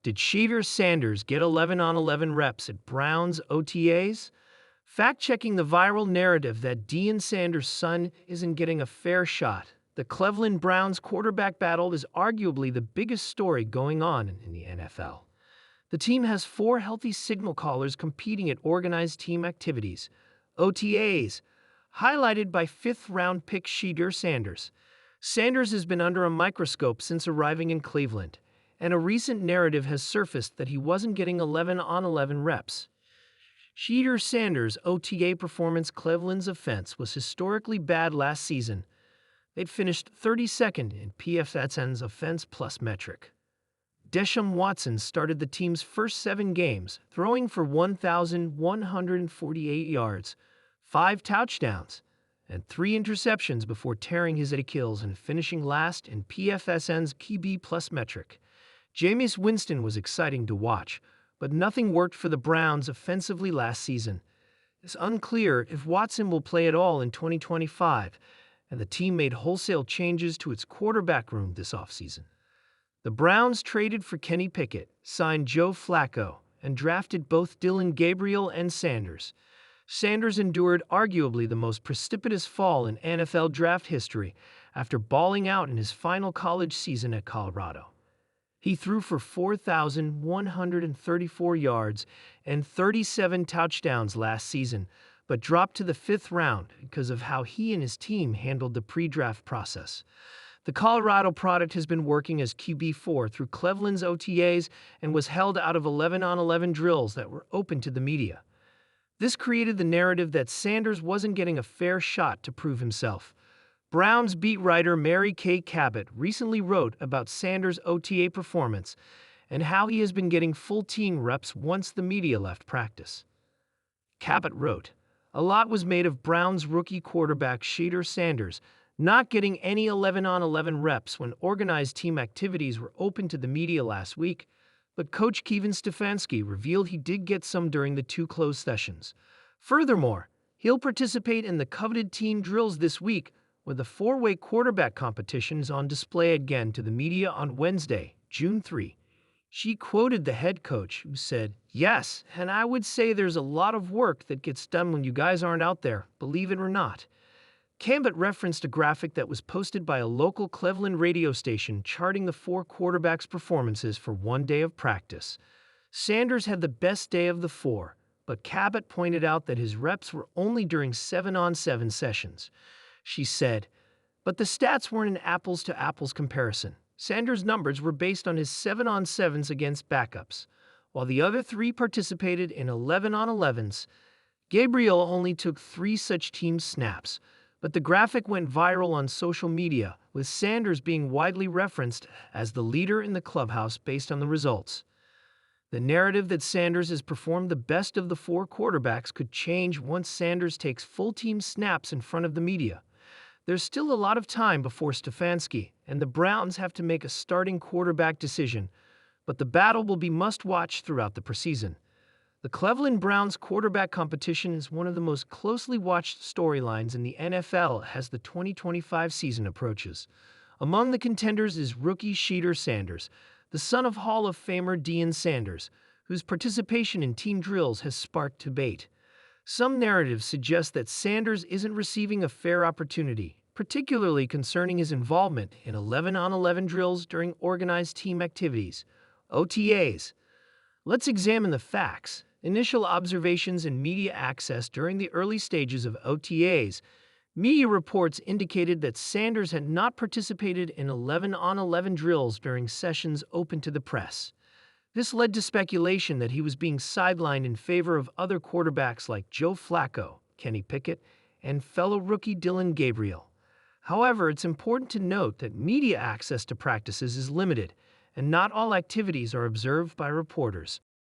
Did Shedeur get 11 on 11 reps at Browns OTAs? Fact-checking the viral narrative that Deion Sanders' son isn't getting a fair shot, the Cleveland Browns quarterback battle is arguably the biggest story going on in the NFL. The team has 4 healthy signal callers competing at organized team activities, OTAs, highlighted by 5th-round pick Shedeur Sanders. Sanders has been under a microscope since arriving in Cleveland, and a recent narrative has surfaced that he wasn't getting 11 on 11 reps. Shedeur Sanders' OTA performance. Cleveland's offense was historically bad last season. They'd finished 32nd in PFF's offense plus metric. Deshaun Watson started the team's first 7 games, throwing for 1,148 yards, 5 touchdowns, and 3 interceptions before tearing his Achilles and finishing last in PFF's QB plus metric. Jameis Winston was exciting to watch, but nothing worked for the Browns offensively last season. It's unclear if Watson will play at all in 2025, and the team made wholesale changes to its quarterback room this offseason. The Browns traded for Kenny Pickett, signed Joe Flacco, and drafted both Dillon Gabriel and Sanders. Sanders endured arguably the most precipitous fall in NFL draft history after balling out in his final college season at Colorado. He threw for 4,134 yards and 37 touchdowns last season, but dropped to the 5th round because of how he and his team handled the pre-draft process. The Colorado product has been working as QB4 through Cleveland's OTAs and was held out of 11 on 11 drills that were open to the media. This created the narrative that Sanders wasn't getting a fair shot to prove himself. Browns beat writer Mary Kay Cabot recently wrote about Sanders' OTA performance and how he has been getting full team reps once the media left practice. Cabot wrote, "A lot was made of Browns rookie quarterback Shedeur Sanders not getting any 11 on 11 reps when organized team activities were open to the media last week, but coach Kevin Stefanski revealed he did get some during the 2 closed sessions. Furthermore, he'll participate in the coveted team drills this week, where the 4-way quarterback competition is on display again to the media on Wednesday, June 3. She quoted the head coach, who said, "Yes, and I would say there's a lot of work that gets done when you guys aren't out there, believe it or not." Cabot referenced a graphic that was posted by a local Cleveland radio station charting the 4 quarterbacks' performances for one day of practice. Sanders had the best day of the 4, but Cabot pointed out that his reps were only during 7-on-7 sessions. She said, "But the stats weren't an apples-to-apples comparison. Sanders' numbers were based on his 7-on-7s against backups, while the other 3 participated in 11-on-11s. Gabriel only took 3 such team snaps, but the graphic went viral on social media, with Sanders being widely referenced as the leader in the clubhouse based on the results." The narrative that Sanders has performed the best of the 4 quarterbacks could change once Sanders takes full team snaps in front of the media. There's still a lot of time before Stefanski and the Browns have to make a starting quarterback decision, but the battle will be must-watch throughout the preseason. The Cleveland Browns quarterback competition is one of the most closely watched storylines in the NFL as the 2025 season approaches. Among the contenders is rookie Shedeur Sanders, the son of Hall of Famer Deion Sanders, whose participation in team drills has sparked debate. Some narratives suggest that Sanders isn't receiving a fair opportunity, particularly concerning his involvement in 11-on-11 drills during organized team activities, OTAs. Let's examine the facts. Initial observations and media access during the early stages of OTAs. Media reports indicated that Sanders had not participated in 11-on-11 drills during sessions open to the press. This led to speculation that he was being sidelined in favor of other quarterbacks like Joe Flacco, Kenny Pickett, and fellow rookie Dillon Gabriel. However, it's important to note that media access to practices is limited, and not all activities are observed by reporters.